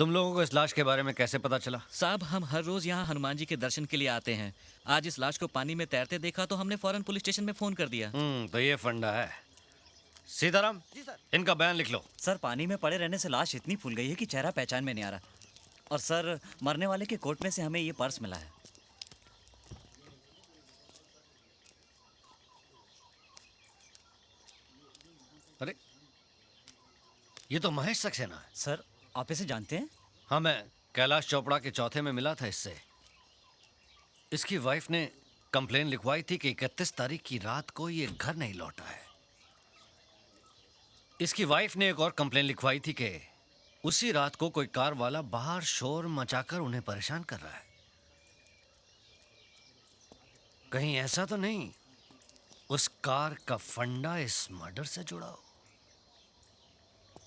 तुम लोगों को इस लाश के बारे में कैसे पता चला? साहब, हम हर रोज यहाँ हनुमान जी के दर्शन के लिए आते हैं। आज इस लाश को पानी में तैरते देखा तो हमने फौरन पुलिस स्टेशन में फोन कर दिया। तो ये फंडा है। सीताराम जी सर। इनका बयान लिख लो। सर, पानी में पड़े रहने से लाश इतनी फूल गई है कि चेहरा पहचान में नहीं आ रहा। और सर, मरने वाले के कोट में से हमें ये पर्स मिला है। अरे ये तो महेश सक्सेना है। सर, आप इसे जानते हैं? हाँ, मैं कैलाश चोपड़ा के चौथे में मिला था इससे। इसकी वाइफ ने कंप्लेन लिखवाई थी कि 31 तारीख की रात को ये घर नहीं लौटा है। इसकी वाइफ ने एक और कंप्लेन लिखवाई थी कि उसी रात को कोई कार वाला बाहर शोर मचाकर उन्हें परेशान कर रहा है। कहीं ऐसा तो नहीं उस कार का फंडा इस मर्डर से जुड़ा हो?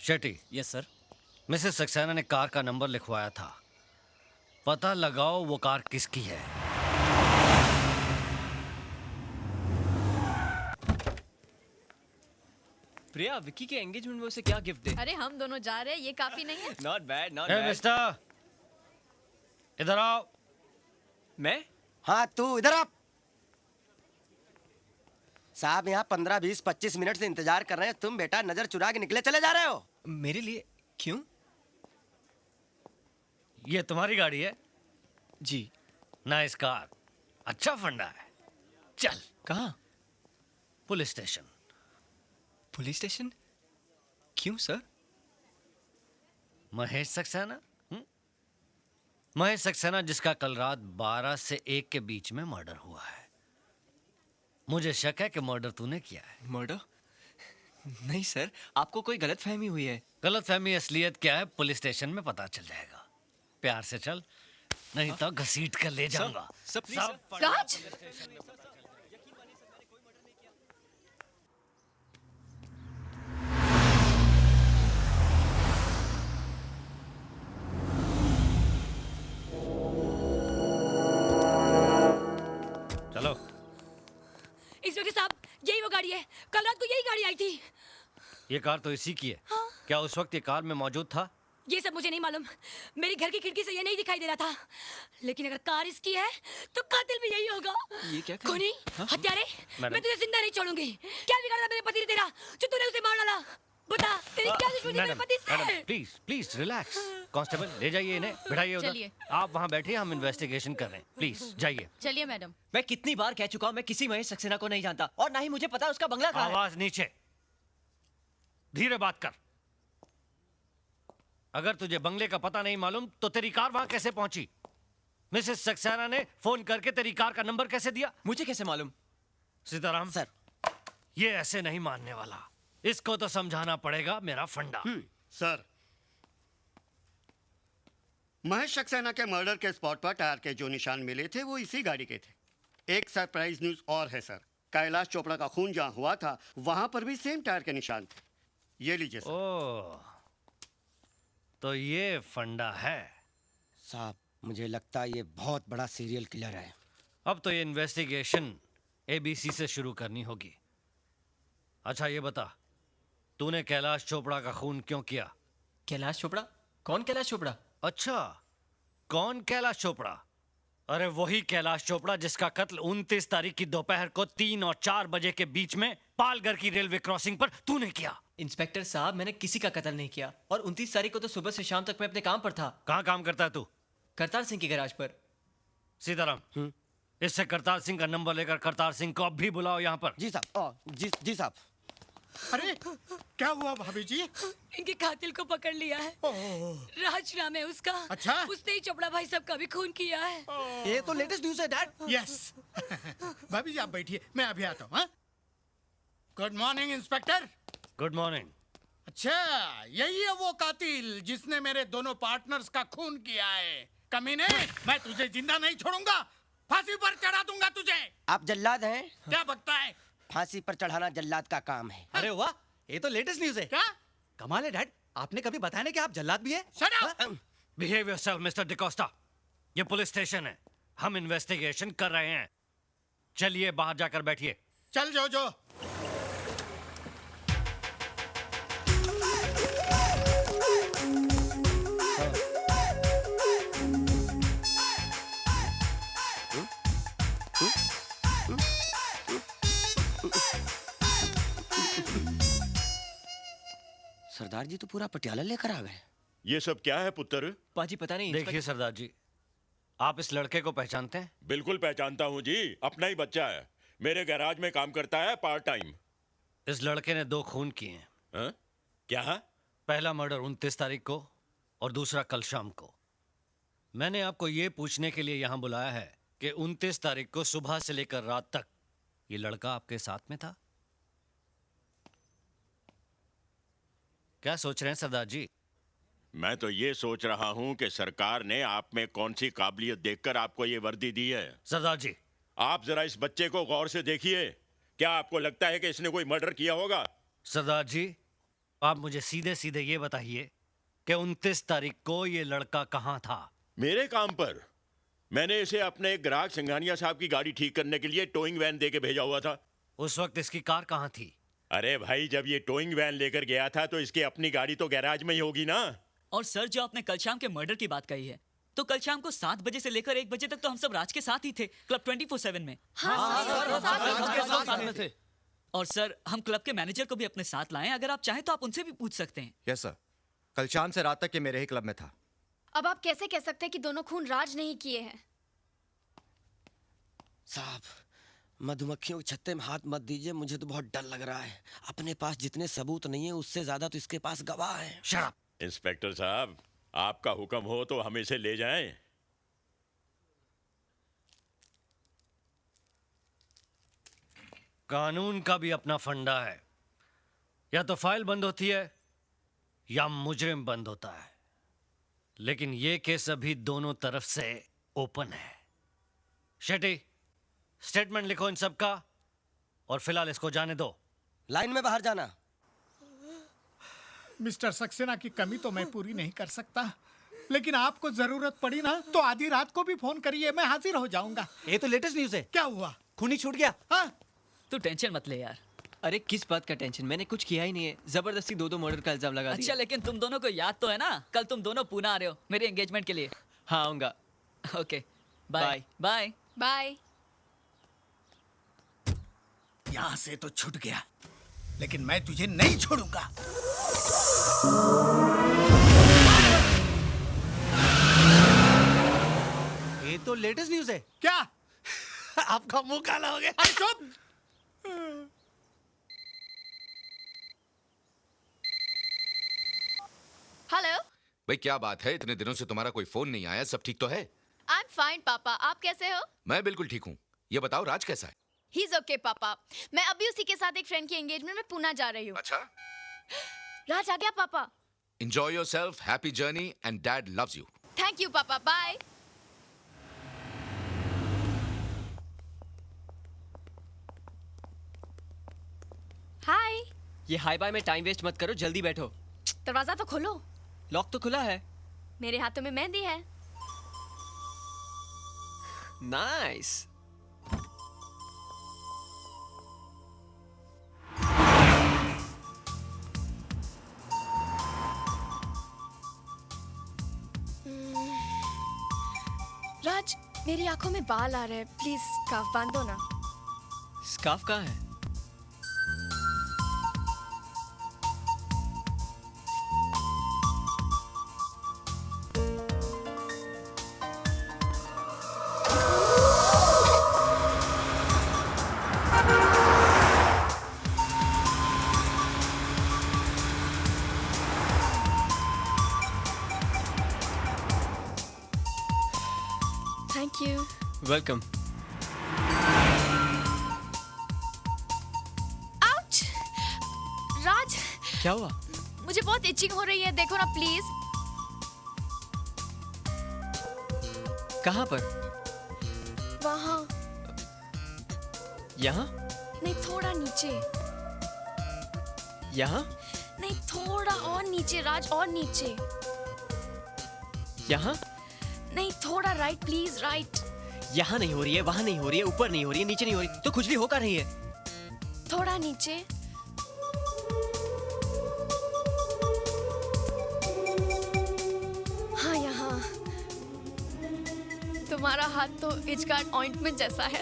Shetty. Yes sir. Mrs Saxena ने कार का नंबर लिखवाया था। पता लगाओ वो कार किसकी है। प्रिया, विक्की के एंगेजमेंट में उसे क्या गिफ्ट दे? अरे हम दोनों जा रहे हैं, ये काफी नहीं है? Not bad, not a bad. Mister, इधर आओ। मैं? हाँ तू इधर आप। साहब यहाँ 15, 20, 25 मिनट से इंतजार कर रहे हैं। तुम बेटा नजर चुरा के निकले चले जा रहे हो। मेरे लिए? क्यों? ये तुम्हारी गाड़ी है? जी। नाइस कार, अच्छा फंडा है। चल। कहाँ? Police station. Police station? क्यों सर? महेश सक्सेना? महेश सक्सेना जिसका कल रात 12 से 1 के बीच में मर्डर हुआ है। मुझे शक है कि मर्डर तूने किया है। मर्डर? नहीं सर, आपको कोई गलतफहमी हुई है। गलतफहमी असलियत क्या है पुलिस स्टेशन में पता चल जाएगा। प्यार से चल, नहीं तो घसीट कर ले जाऊंगा। सब प्लीज सर। राज! चलो। इंस्पेक्टर साहब, यही वो गाड़ी है, कल रात को यही गाड़ी आई थी। ये कार तो इसी की है। हाँ। क्या उस वक्त ये कार में मौजूद था? ये सब मुझे नहीं मालूम। मेरी घर की खिड़की से ये नहीं दिखाई दे रहा था। लेकिन अगर कार इसकी है तो कातिल भी यही होगा। ये क्या कर- खूनी, हाँ? हत्यारे, मैडम। मैं तुझे जिंदा नहीं छोड़ूंगी। क्या बिगाड़ा मेरे पति ने तेरा जो तूने उसे मार डाला? बता, तेरी क्या दुश्मनी मेरे पति से? Madam please please relax. Constable ले जाइए इन्हें, बिठाइए उधर। चलिए। आप वहाँ बैठिए, हम इन्वेस्टिगेशन कर रहे हैं। प्लीज जाइए। चलिए मैडम। मैं कितनी बार कह चुका हूँ, मैं किसी महेश सक्सेना को नहीं जानता और ना ही मुझे पता उसका बंगला कहाँ है। आवाज नीचे, धीरे बात कर। अगर तुझे बंगले का पता नहीं मालूम तो तेरी कार वहां कैसे पहुंची? मिसेस सक्सेना ने फोन करके तेरी कार का नंबर कैसे दिया? मुझे कैसे मालूम? सीताराम सर। ये ऐसे नहीं मानने वाला। इसको तो समझाना पड़ेगा मेरा फंडा। सर, महेश सक्सेना के मर्डर के स्पॉट पर टायर के जो निशान मिले थे वो इसी गाड़ी के थे। एक सरप्राइज न्यूज और है सर, कैलाश चोपड़ा का खून जहां हुआ था वहां पर भी सेम टायर के निशान थे। ये लीजिए सर। ओह, तो ये फंडा है। साहब मुझे लगता है ये बहुत बड़ा सीरियल किलर है। अब तो ये इन्वेस्टिगेशन एबीसी से शुरू करनी होगी। अच्छा ये बता, तूने कैलाश चोपड़ा का खून क्यों किया? कैलाश चोपड़ा? कौन कैलाश चोपड़ा? अच्छा, कौन कैलाश चोपड़ा? अरे वही कैलाश चोपड़ा जिसका कत्ल 29 तारीख की दोपहर को 3 और 4 बजे के बीच में पालघर की रेलवे क्रॉसिंग पर तूने किया। इंस्पेक्टर साहब, मैंने किसी का कत्ल नहीं किया और 29 तारीख को तो सुबह से शाम तक मैं अपने काम पर था। कहाँ काम करता है तू? करतार सिंह की गैराज पर। सीताराम, इससे करतार सिंह का नंबर लेकर करतार सिंह को अब भी बुलाओ यहाँ पर। जी साहब। जी साहब। अरे क्या हुआ भाभी जी? इनके कातिल को पकड़ लिया है। राज नाम है उसका। अच्छा? उसने ही चोपड़ा भाई साहब का भी खून किया है। ये तो लेटेस्ट न्यूज़ है डैड। यस। भाभी जी आप बैठिए, मैं अभी आता हूँ। Good morning inspector. Good morning. अच्छा, यही है वो कातिल जिसने मेरे दोनों पार्टनर्स का खून किया है। कमीने, मैं तुझे जिंदा नहीं छोड़ूंगा, फांसी पर चढ़ा दूंगा तुझे। आप जल्लाद हैं? क्या बकता है? फांसी पर चढ़ाना जल्लाद का काम है। अरे वाह, ये तो लेटेस्ट न्यूज़ है। क्या? कमाल है डैड, आपने कभी बताया नहीं कि आप जल्लाद भी है? Shut up! Behave yourself mister D'Costa. ये पुलिस स्टेशन है, हम इन्वेस्टिगेशन कर रहे हैं। चलिए बाहर जाकर बैठिए। चल जो। सरदार जी तो पूरा पटियाला लेकर आ गए। ये सब क्या है पुत्र? पाजी पता नहीं देखिए सरदार जी, आप इस लड़के को पहचानते हैं? बिल्कुल पहचानता हूँ जी, अपना ही बच्चा है। मेरे गैराज में काम करता है पार्ट टाइम। इस लड़के ने 2 खून किए हैं। हाँ? क्या? पहला मर्डर 29 तारीख को और दूसरा कल शाम को। मैंने आपको ये पूछने के लिए यहाँ बुलाया है कि 29 तारीख को सुबह से लेकर रात तक ये लड़का आपके साथ में था? क्या सोच रहे हैं सरदार जी? मैं तो ये सोच रहा हूँ कि सरकार ने आप में कौन सी काबिलियत देखकर आपको ये वर्दी दी है। सरदार जी, आप जरा इस बच्चे को गौर से देखिए। क्या आपको लगता है कि इसने कोई मर्डर किया होगा? सरदार जी, आप मुझे सीधे सीधे ये बताइए कि 29 तारीख को ये लड़का कहाँ था? मेरे काम पर। मैंने इसे अपने एक ग्राहक सिंघानिया साहब की गाड़ी ठीक करने के लिए टोइंग वैन दे के भेजा हुआ था। उस वक्त इसकी कार कहाँ थी? अरे भाई, जब ये टोइंग वैन लेकर गया था तो इसकी अपनी गाड़ी तो गैराज में ही होगी ना। और सर, जो आपने कल शाम के मर्डर की बात कही है, तो कल शाम को 7 बजे से लेकर 1 बजे तक तो हम सब राज के साथ ही थे, क्लब 24/7 में। और सर, हम क्लब के मैनेजर को भी अपने साथ लाए हैं। अगर आप चाहें तो आप उनसे भी पूछ सकते हैं। यस सर, कल शाम से रात तक ये मेरे ही क्लब में था। अब आप कैसे कह सकते हैं कि दोनों खून राज नहीं किए हैं? साहब, मधुमक्खियों के छत्ते में हाथ मत दीजिए, मुझे तो बहुत डर लग रहा है। अपने पास जितने सबूत नहीं है उससे ज्यादा तो इसके पास गवाह है। Shut up! इंस्पेक्टर साहब, आपका हुक्म हो तो हम इसे ले जाएं। कानून का भी अपना फंडा है। या तो फाइल बंद होती है या मुजरिम बंद होता है, लेकिन ये केस अभी दोनों तरफ से ओपन है। शेट्टी, स्टेटमेंट लिखो इन सब का और फिलहाल इसको जाने दो। लाइन में बाहर जाना। मिस्टर सक्सेना की कमी तो मैं पूरी नहीं कर सकता, लेकिन आपको जरूरत पड़ी ना तो आधी रात को भी फोन करिए, मैं हाजिर हो जाऊंगा। ये तो लेटेस्ट न्यूज़ है। क्या हुआ? खूनी छूट गया। हाँ? तू टेंशन मत ले यार। अरे किस बात का टेंशन? मैंने कुछ किया ही नहीं है। जबरदस्ती 2 मर्डर का इल्जाम लगा दिया। अच्छा, लेकिन तुम दोनों को याद तो है ना, कल तुम दोनों पुणे आ रहे हो मेरे एंगेजमेंट के लिए। हाँ, आऊंगा। Okay, bye bye. बाय। यहाँ से तो छूट गया, लेकिन मैं तुझे नहीं छोड़ूंगा। ये तो लेटेस्ट न्यूज़ है। क्या? आपका मुंह काला हो गया। अरे चुप! हेलो। भाई क्या बात है, इतने दिनों से तुम्हारा कोई फोन नहीं आया, सब ठीक तो है? आई एम फाइन पापा, आप कैसे हो? मैं बिल्कुल ठीक हूँ। ये बताओ राज कैसा है? ही इज ओके पापा। मैं अभी उसी के साथ एक फ्रेंड की एंगेजमेंट में पुणे जा रही हूँ। अच्छा, राज आ गया पापा। Enjoy yourself, happy journey and dad loves you. Thank you पापा, बाय। हाय। ये हाई बाय में टाइम वेस्ट मत करो, जल्दी बैठो। दरवाजा तो खोलो। लॉक तो खुला है। मेरे हाथों में मेहंदी है। नाइस। राज, मेरी आंखों में बाल आ रहे हैं, प्लीज स्कार्फ बांध दो ना। स्कार्फ कहाँ है? Thank you. वेलकम। आउच! राज, क्या हुआ? मुझे बहुत इचिंग हो रही है, देखो ना प्लीज। कहाँ पर? वहाँ। यहाँ? नहीं, थोड़ा नीचे। यहाँ? नहीं, थोड़ा और नीचे राज, और नीचे। यहाँ? नहीं, थोड़ा राइट प्लीज, राइट। यहाँ नहीं हो रही है, वहाँ नहीं हो रही है, ऊपर नहीं हो रही है, नीचे नहीं हो रही, तो कुछ भी हो का रही है। थोड़ा नीचे। हाँ, यहाँ। तो तुम्हारा हाथ तो इचगार्ड ऑइंटमेंट जैसा है।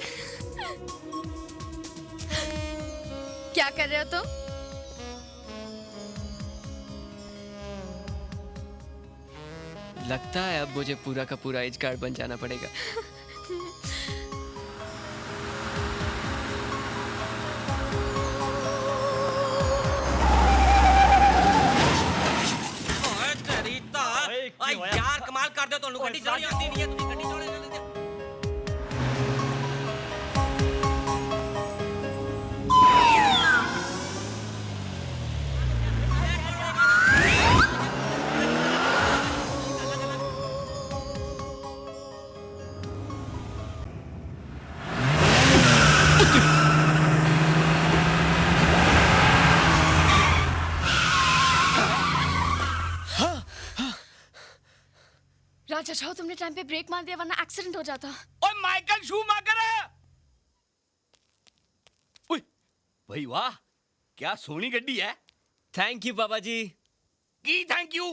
क्या कर रहे हो तुम? लगता है अब मुझे पूरा का पूरा इचगार्ड बन जाना पड़ेगा। यार कमाल कर दो तो गड्डी चलानी आती नहीं है तुझे गड्डी चलाने राजा छाओ, तुमने टाइम पे ब्रेक मार दिया वरना एक्सीडेंट हो जाता। ओए माइकल शूमाकर! ओए भाई वाह, क्या सोनी गड्डी है। थैंक यू बाबा जी। की थैंक यू,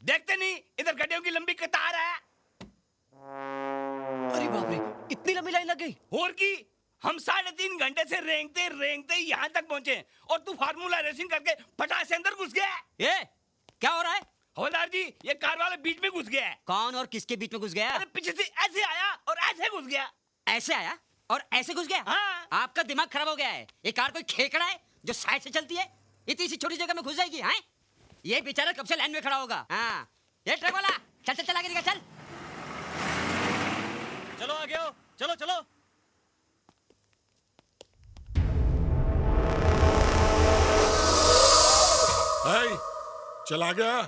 देखते नहीं इधर गड्डियों की लंबी कतार है। अरे बाप रे, इतनी लंबी लाइन लग गई। और की हम 3.5 घंटे से रेंगते रेंगते यहाँ तक पहुंचे और तू फार्मूला रेसिंग करके फटाक से अंदर घुस गया। ये क्या हो रहा है? हवलदार जी, ये कार वाला बीच में घुस गया है। कौन और किसके बीच में घुस गया? अरे पीछे से ऐसे आया और ऐसे घुस गया। ऐसे आया और ऐसे घुस गया? हाँ। आपका दिमाग खराब हो गया है। ये कार कोई खेकड़ा है जो साइड से चलती है? इतनी सी छोटी जगह में घुस जाएगी? हैं? ये बेचारा कब से लाइन में खड़ा होगा। हाँ, ये ट्रक वाला चल चल चल आगे निकल चल। चलो आगे आओ, चलो चलो। चला गया।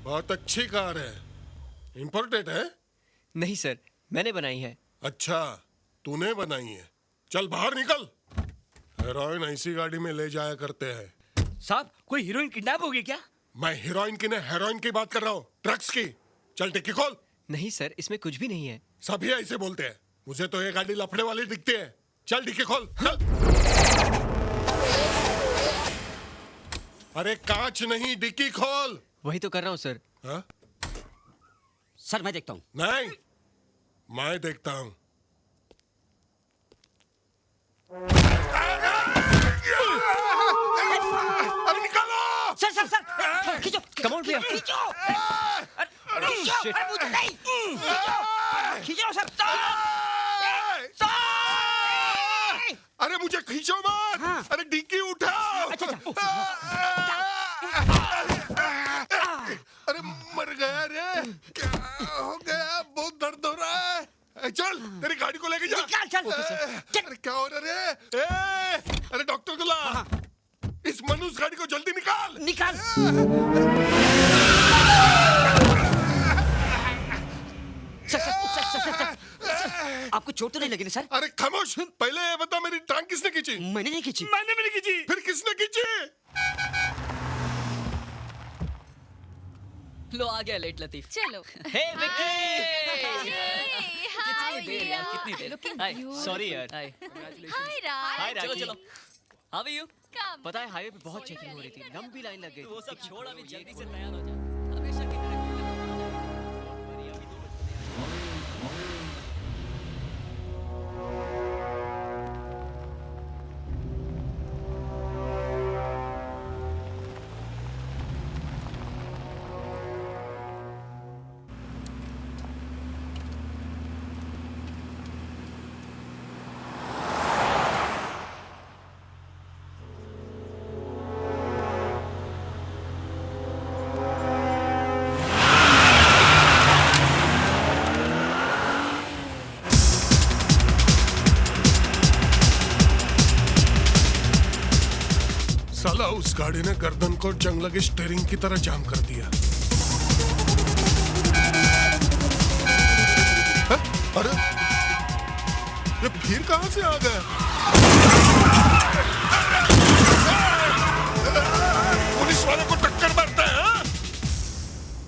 बहुत अच्छी कार है। इंपोर्टेड है? नहीं सर, मैंने बनाई है। अच्छा, तूने बनाई है। चल बाहर निकल। हेरोइन ऐसी गाड़ी में ले जाया करते हैं। साहब, कोई हीरोइन किडनैप हो गई क्या? मैं हीरोइन की नहीं हेरोइन की बात कर रहा हूँ, ड्रग्स की। चल डिक्की खोल। नहीं सर, इसमें कुछ भी नहीं है। सभी ऐसे बोलते हैं। मुझे तो ये गाड़ी लफड़े वाली दिखती है। चल डिक्की खोल, चल। अरे कांच नहीं, डिक्की खोल। वही तो कर रहा हूँ सर। हाँ? सर मैं देखता हूँ। नहीं, मैं देखता हूँ। अरे निकालो! सर सर सर, खींचो। कम ऑन भैया। खींचो। Shit. मुझे नहीं। खींचो सर। अरे मुझे खींचो मत। हाँ। अरे डिक्की उठाओ। अच्छा अरे मर गया रे। क्या हो गया? बहुत दर्द हो रहा है। चल तेरी गाड़ी को लेके जा। निकाल चल। अरे क्या हो रहा रे? अरे डॉक्टर को ला। इस मनुष्य गाड़ी को जल्दी निकाल। निकाल। सर, आपको चोट तो नहीं लगी ना सर? अरे खामोश, पहले ये बता मेरी टांग किसने खींची? मैंने नहीं खींची। मैंने भी नहीं खींची। फिर किसने खींची? लो आ गया लेट लतीफ। चलो। हे विक्की। हाय देर यार, कितनी देर। Looking हाय, beautiful. सॉरी यार। Hi. Hi Raj. Hi Raj. चलो। How are you? Come. पता है हाईवे पे बहुत चेकिंग हो रही थी, लंबी लाइन लग गई। वो सब छोड़, अभी जल्दी से तैयार हो जा। हमेशा की तरह। साला उस गाड़ी ने गर्दन को जंग लगे स्टीयरिंग की तरह जाम कर दिया। अरे ये फिर कहां से आ गया? पुलिस वाले को टक्कर मारता है।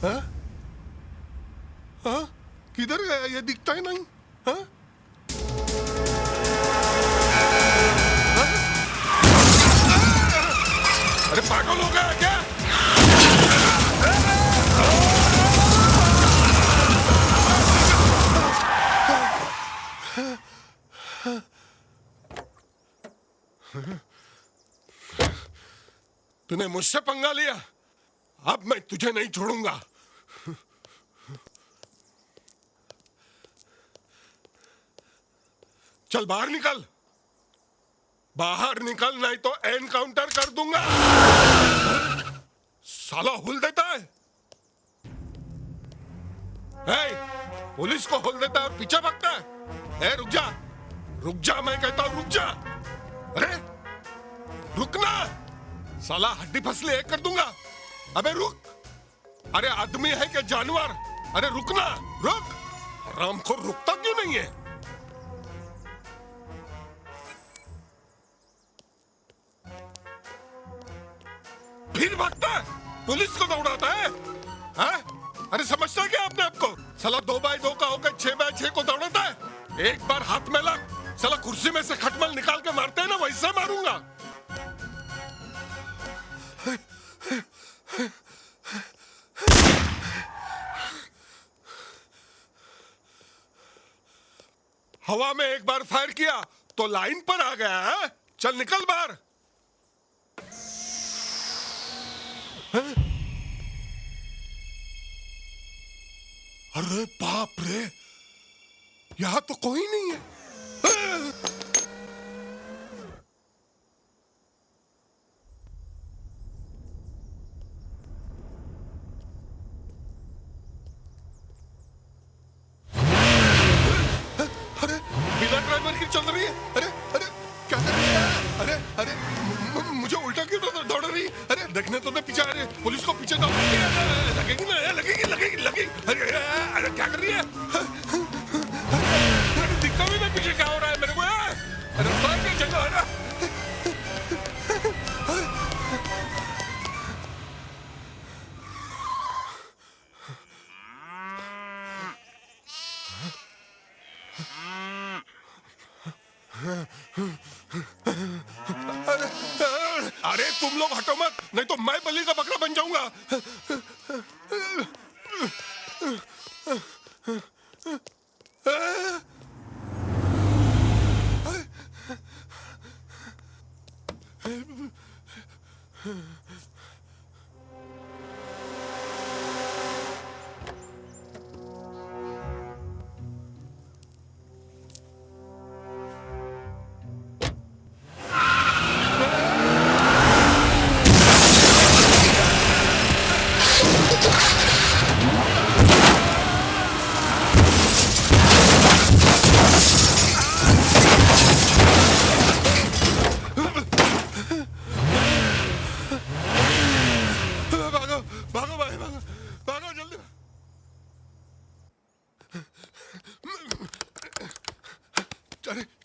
हाँ? हाँ? किधर गया? ये दिखता ही नहीं। हाँ? अरे पागल हो गया क्या? तूने मुझसे पंगा लिया, अब मैं तुझे नहीं छोड़ूंगा। चल बाहर निकल, बाहर निकल, नहीं तो एनकाउंटर कर दूंगा। साला हुल देता है। पुलिस को हुल देता है और पीछे भागता है। रुक जा, रुक जा, मैं कहता हूं रुक जा। अरे रुकना, साला हड्डी फसले एक कर दूंगा। अबे रुक, अरे आदमी है क्या जानवर? अरे रुकना, रुक। राम को रुकता क्यों नहीं है? फिर भागता है, पुलिस को दौड़ाता है, हाँ? अरे समझता क्या आपने आपको? साला 2x2 का होकर 6x6 को दौड़ाता है। एक बार हाथ में लग, साला कुर्सी में से खटमल निकाल के मारते हैं ना, वैसे मारूंगा। हवा में एक बार फायर किया तो लाइन पर आ गया है। चल निकल बाहर। अरे बाप रे, यहां तो कोई नहीं है। अरे बिना ड्राइवर की चल रही है। अरे अरे क्या कर रही है? अरे अरे मुझे उल्टा क्यों दौड़ रही? अरे देखने तो पीछे आ रही, पुलिस को पीछे दौड़ लगेगी ना, लगेगी लगेगी लगेगी। अरे अरे क्या कर रही है? अरे दिखता भी ना पीछे क्या हो रहा है मेरे को। रास्ता की जगह है ना। अरे तुम लोग हटो मत, नहीं तो मैं बलि का बकरा बन जाऊंगा।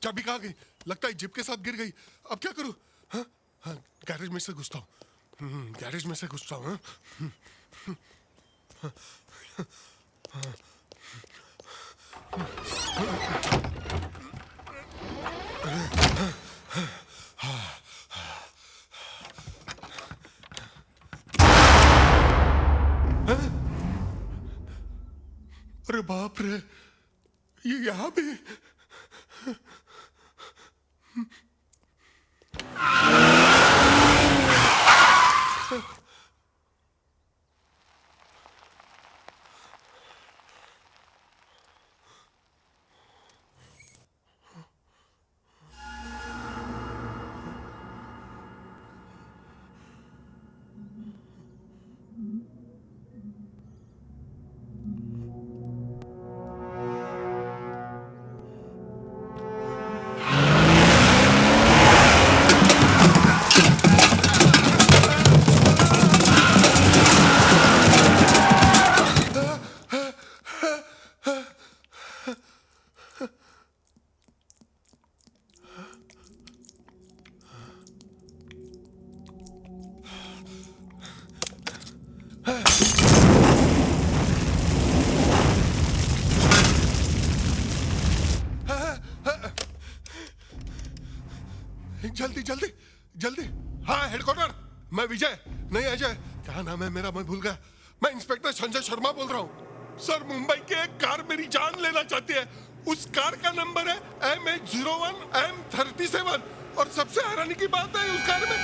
चाबी कहाँ गई? लगता है जिप के साथ गिर गई। अब क्या करूं? हाँ हाँ, गैरेज में से घुसता हूँ। गैरेज में से घुसता हूँ। अरे बाप रे, ये यहाँ भी। जल्दी जल्दी जल्दी। हाँ हेडक्वार्टर, मैं विजय, नहीं अजय, क्या नाम है मेरा, मैं भूल गया। मैं इंस्पेक्टर संजय शर्मा बोल रहा हूँ। सर मुंबई की एक कार मेरी जान लेना चाहती है। उस कार का नंबर है MH01M37 और सबसे हैरानी की बात है उस कार में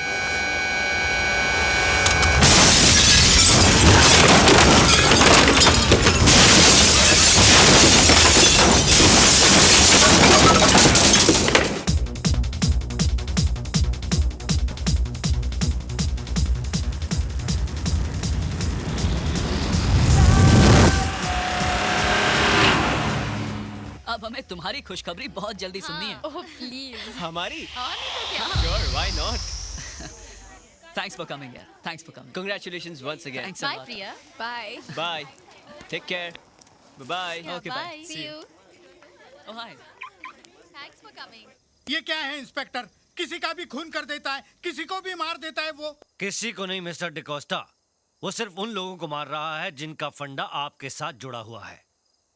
अब हमें तुम्हारी खुशखबरी बहुत जल्दी सुननी है। Oh please. हमारी? हाँ नहीं तो क्या? Sure, why not? Thanks for coming यार, thanks for coming. Congratulations once again. Thanks a Bye lot. Priya. Bye. Bye. Take care. Bye. Yeah, Okay, bye. bye. See you. Oh hi. Thanks for coming. ये क्या है inspector? किसी का भी खून कर देता है, किसी को भी मार देता है वो। किसी को नहीं मिस्टर डिकोस्टा, वो सिर्फ उन लोगों को मार रहा है जिनका फंडा आपके साथ जुड़ा हुआ है।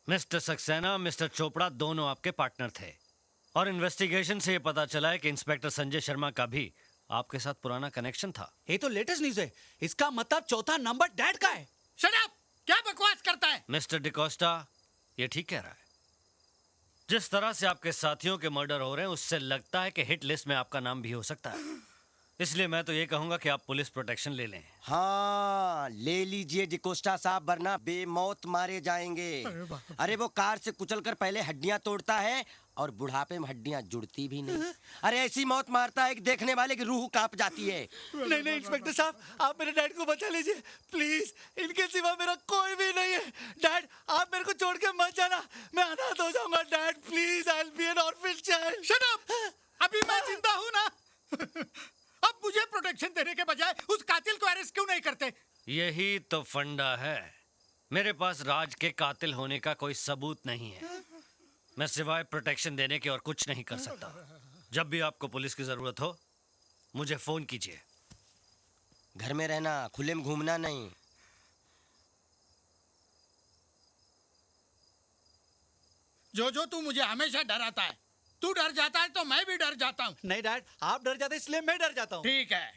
मिस्टर सक्सेना, मिस्टर चोपड़ा दोनों आपके पार्टनर थे और इन्वेस्टिगेशन से ये पता चला है कि इंस्पेक्टर संजय शर्मा का भी आपके साथ पुराना कनेक्शन था। ये तो लेटेस्ट न्यूज़ है। इसका मतलब चौथा नंबर डैड का है। Shut up! क्या बकवास करता है? मिस्टर डिकोस्टा, ये ठीक कह रहा है। जिस तरह से आपके साथियों के मर्डर हो रहे हैं उससे लगता है कि हिट लिस्ट में आपका नाम भी हो सकता है। इसलिए मैं तो ये कहूंगा कि आप पुलिस प्रोटेक्शन ले लें। हाँ ले लीजिए डिकोस्टा साहब, वरना बेमौत मारे जाएंगे। अरे वो कार से कुचलकर पहले हड्डियां तोड़ता है और बुढ़ापे में हड्डियां जुड़ती भी नहीं। अरे ऐसी मौत मारता है कि देखने वाले की रूह कांप जाती है। नहीं नहीं इंस्पेक्टर साहब, आप मेरे डैड को बचा लीजिए प्लीज। इनके सिवा मेरा कोई भी नहीं है। डैड आप मेरे को छोड़ के मत जाना, मैं अनाथ हो जाऊंगा। Dad please, I will be N orphan child. Shut up! अभी मैं जिंदा हूँ ना। अब मुझे प्रोटेक्शन देने के बजाय उस कातिल को अरेस्ट क्यों नहीं करते? यही तो फंडा है। मेरे पास राज के कातिल होने का कोई सबूत नहीं है। मैं सिवाय प्रोटेक्शन देने के और कुछ नहीं कर सकता। जब भी आपको पुलिस की जरूरत हो मुझे फोन कीजिए। घर में रहना, खुले में घूमना नहीं। जो तू मुझे हमेशा डराता है। तू डर जाता है तो मैं भी डर जाता हूँ। नहीं डैड, आप डर जाते इसलिए मैं डर जाता हूँ। ठीक है,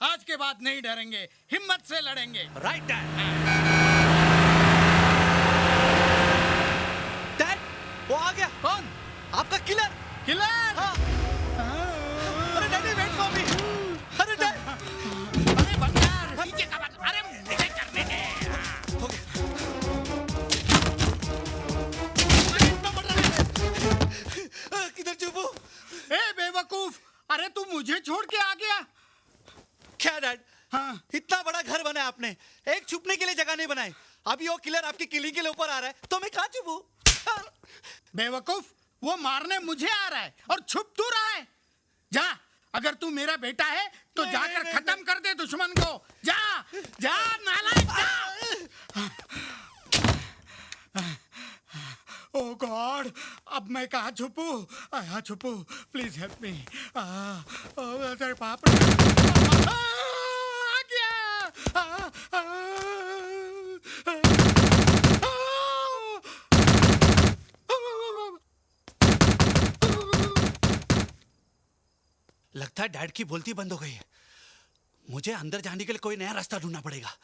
आज के बाद नहीं डरेंगे, हिम्मत से लड़ेंगे। Right dad. डैड वो आ गया। कौन? आपका किलर। किलर? हाँ। अरे डैडी वेट फॉर मी। अरे डैड। अरे बंदर, पीछे का बंदर। अरे मुझे करने दे। किधर छुपो? ए बेवकूफ, अरे तू मुझे छोड़ के आ गया। क्या डैड? हाँ। इतना बड़ा घर बनाया आपने, एक छुपने के लिए जगह नहीं बनाई। अभी वो किलर आपकी किलिंग के लिए ऊपर आ रहा है तो मैं कहाँ छुपूं? बेवकूफ, वो मारने मुझे आ रहा है और छुप तू रहा है। जा, अगर तू मेरा बेटा है तो जाकर खत्म कर दे दुश्मन को। जा जा नालायक जा। ओह गॉड, अब मैं कहाँ छुपूं? यहाँ छुपूं, प्लीज हेल्प मी। अरे बाप रे, आ गया। लगता है डैड की बोलती बंद हो गई है। मुझे अंदर जाने के लिए कोई नया रास्ता ढूंढना पड़ेगा।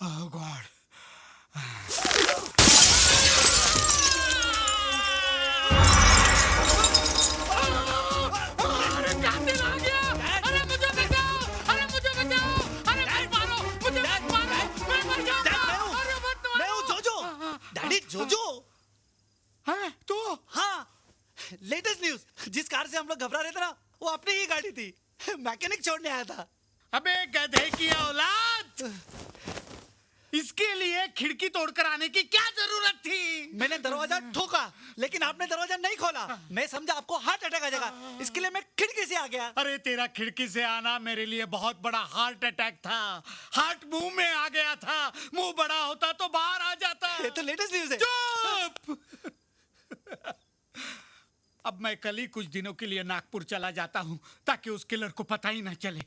ओह गॉड, अरे कातिल आ गया। अरे मुझे बचाओ, अरे मुझे बचाओ, अरे मत मारो, मुझे मत मारो, मैं मर जाऊंगा। अरे मत मारो। मैं हूँ जोजो। डैडी जोजो। हाँ तू? हाँ, लेटेस्ट न्यूज। जिस कार से हम लोग घबरा रहे थे ना, वो अपनी ही गाड़ी थी। मैकेनिक छोड़ने आया था। अबे गधे की औलाद, इसके लिए खिड़की तोड़कर आने की क्या जरूरत थी? मैंने दरवाजा ठोका लेकिन आपने दरवाजा नहीं खोला। मैं समझा आपको हार्ट अटैक आ जाएगा, इसके लिए मैं खिड़की से आ गया। अरे तेरा खिड़की से आना मेरे लिए बहुत बड़ा हार्ट अटैक था। हार्ट मुंह में आ गया था, मुंह बड़ा होता तो बाहर आ जाता। ये तो लेटेस्ट न्यूज है। चुप। अब मैं कल ही कुछ दिनों के लिए नागपुर चला जाता हूँ ताकि उस किलर को पता ही ना चले,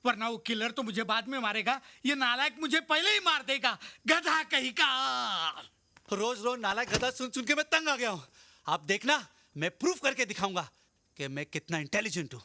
वरना वो किलर तो मुझे बाद में मारेगा। ये नालायक मुझे पहले ही मार देगा, गधा कहीं का। रोज रोज नालायक गधा सुन सुन के मैं तंग आ गया हूँ। आप देखना, मैं प्रूफ करके दिखाऊंगा कि मैं कितना इंटेलिजेंट हूँ।